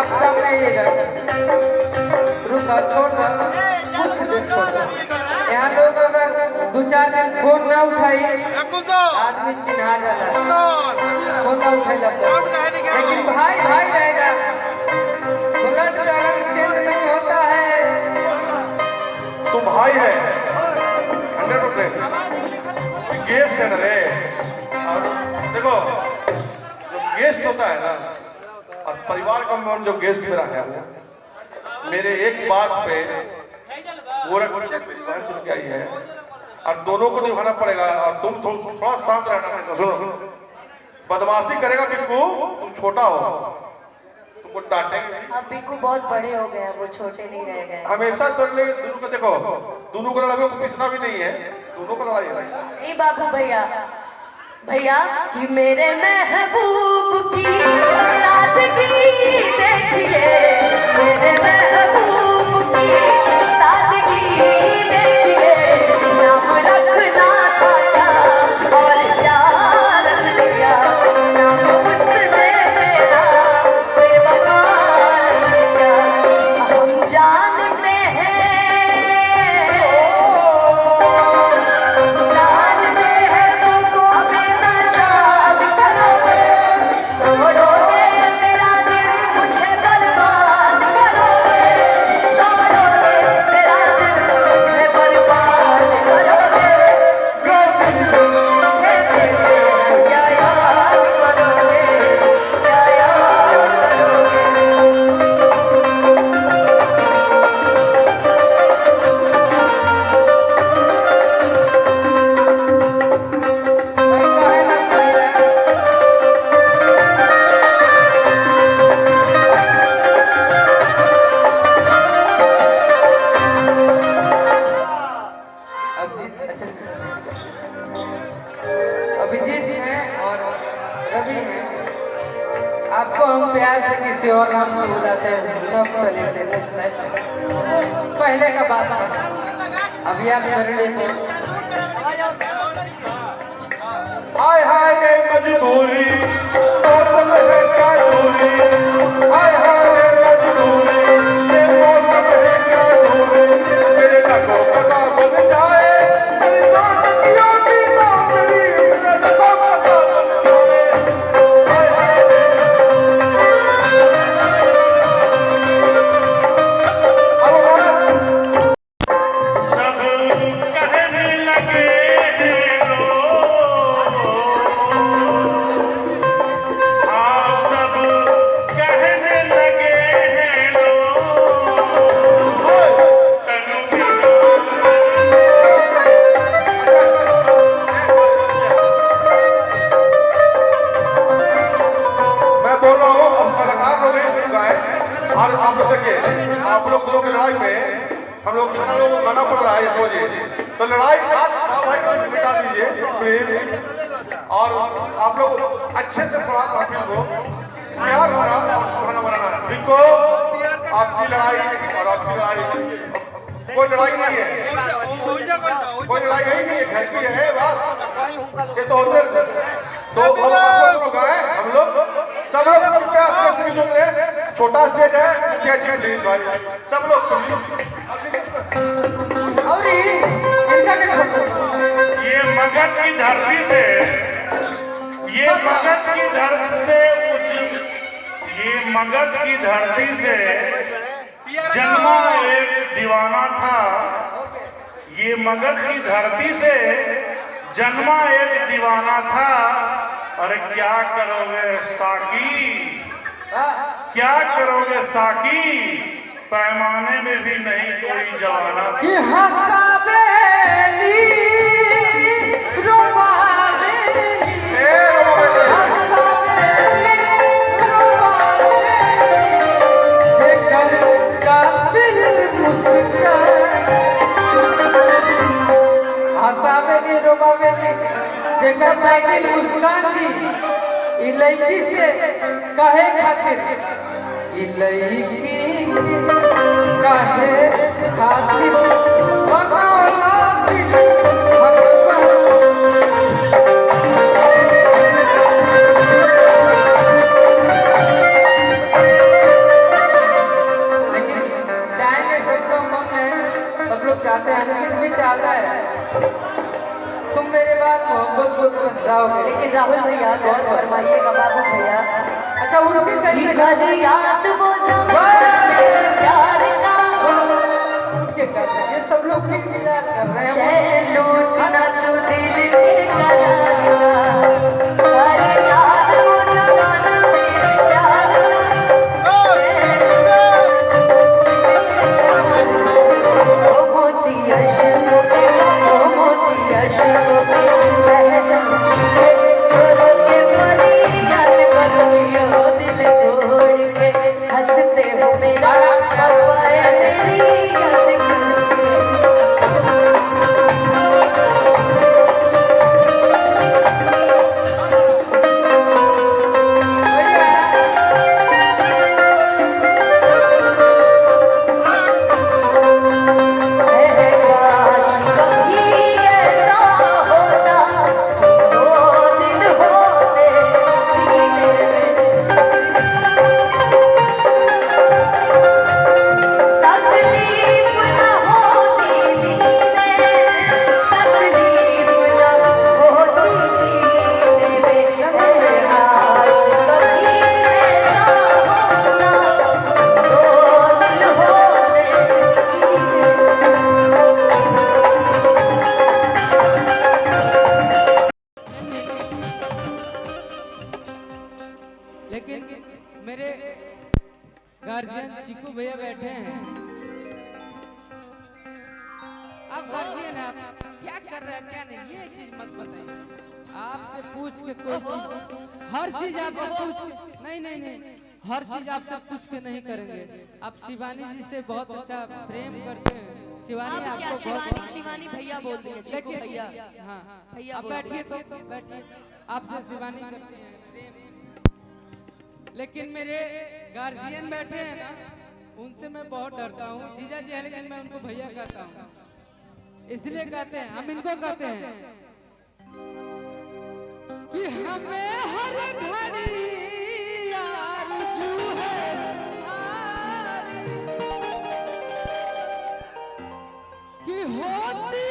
आप सामने आइएगा। रुका छोड़ कुछ दिन छोड़। यहाँ लोग अगर 2-4 दिन फोन ना उठाई आदमी चिन्हा जाला, फोन ना उठाई लेकिन भाई भाई रहेगा। ब्लड का रंग चेंज नहीं होता है। तुम भाई है 100%। गेस्ट है ना रे। और देखो जो गेस्ट होता है ना, और परिवार का मेहमान जो गेस्ट मेरा है वो मेरे एक बात पे चल के आई है, और दोनों को निभाना पड़ेगा। और तुम थोड़ा शांत रहना। सुनो, बदमाशी करेगा बिक्कू, तुम छोटा हो, तुमको डांटेंगे। अब बिक्कू बहुत बड़े हो गए हैं, वो छोटे नहीं रह गए। हमेशा चल रहे दोनों को। देखो दोनों को लड़ाई को पिसना भी नहीं है, दोनों को लड़ाई है। नहीं बाबू भैया, भैया कि मेरे महबूब की सादगी देखिए, मेरे महबूब की सादगी देखिए, नाम रखना था क्या और क्या रख लिया, नाम उसने मेरा बेवफा रख लिया। हम जानते हैं अभिजीत है और रवि है। आपको हम प्यार से किसी और नाम से बुलाते हैं, नक्सली से। पहले का बात है, अभी आप कर लेते। हाय हाय रे मजबूरी, मौसम है क्या दूरी, हाय हाय रे मजबूरी, ये मौसम है क्या दूरी, मेरे लगों गला बन जाए, मेरी दोस्तियों की नौकरी, मेरे लगों गला बन जाए, हाय हाय रे। सब कहने लगे हैं लोग, हाँ सब कहने लगे हैं लोग, तनु मैं बोल रहा हूँ अब कलाकार लोग नहीं गाए। और आप लोग देखिए, आप लोग दोनों की लड़ाई में हम लोग कितना लोगों को गाना पड़ रहा है, समझिए। तो लड़ाई आप भाई को मिटा दीजिए प्लीज। और आप लोग अच्छे से थोड़ा महफिल को प्यार भरा और सुहाना बनाना है। बिल्कुल आपकी लड़ाई और आपकी लड़ाई कोई लड़ाई नहीं है, कोई लड़ाई नहीं है, घर की है बात। ये तो होते तो अब आप लोग गाए, हम लोग सब लोग कृपया स्टेज से नीचे उतरे। छोटा स्टेज है, मुखिया जी प्लीज भाई, सब लोग। और इनका ये मगध की धरती से, ये मगध की धरती से ये मगध की धरती से जन्मा एक दीवाना था। ये मगध की धरती से जन्मा एक दीवाना था। अरे क्या करोगे साकी, क्या करोगे साकी, पैमाने में भी नहीं कोई जवाना। कि हंसावेली रोवावेली, हंसावेली रोवावेली, जेकर कातिल मुस्कान। हंसावेली रोवावेली जेकर कातिल मुस्कान जी। ई लड़की से कहे खातिर, ई लड़की कहे खातिर बनौला दिल भगवान। चाहते हैं, अंकित भी चाहता है तुम मेरे बाद मोहब्बत को तरस जाओगे। लेकिन राहुल भैया गौर फरमाइएगा बाबू भैया। अच्छा उठ के कहिए, घर याद वो ज़माने प्यार का, उठ के कर दीजिए, सब लोग भी इंतजार कर रहे हैं। चैन लूटना तू दिल के कराएगा। घर याद वो ज़माना मेरे प्यार का, ओ मोती अशकों के, ओ मोती अशकों के बह जाएंगे, छोड़ो के फरियाद करो दिल तोड़ के, हंसते हो मेरा वफाए मेरी याद करोगे। काश कभी ऐसा होता, दो दिल होते सीने में, तकलीफ न होती जीने, तकलीफ न होती जीने में। काश कभी ऐसा होता, दो दिल होते सीने में। लेकिन मेरे गार्जियन चिकू भैया बैठे हैं। आप गार्जियन हैं, आप क्या कर रहे हैं क्या नहीं ये चीज मत बताइए। आपसे पूछ के कोई चीज, हर चीज आपसे पूछ के नहीं नहीं नहीं, हर चीज आपसे पूछ के नहीं करेंगे। आप शिवानी जी से बहुत अच्छा प्रेम करते हैं। शिवानी आप क्या आपको शिवानी बहुत शिवानी भैया बोल दिए, चिकू भैया। हाँ भैया आप बोल बैठिए तो बैठिए, आपसे शिवानी करते हैं प्रेम। लेकिन मेरे गार्जियन बैठे हैं ना, उनसे मैं बहुत डरता हूँ। जीजा जी है लेकिन मैं उनको भैया कहता हूँ, इसलिए कहते हैं, हम इनको कहते हैं कि हमें हर घड़ी आरज़ू है तुम्हारी, कि होती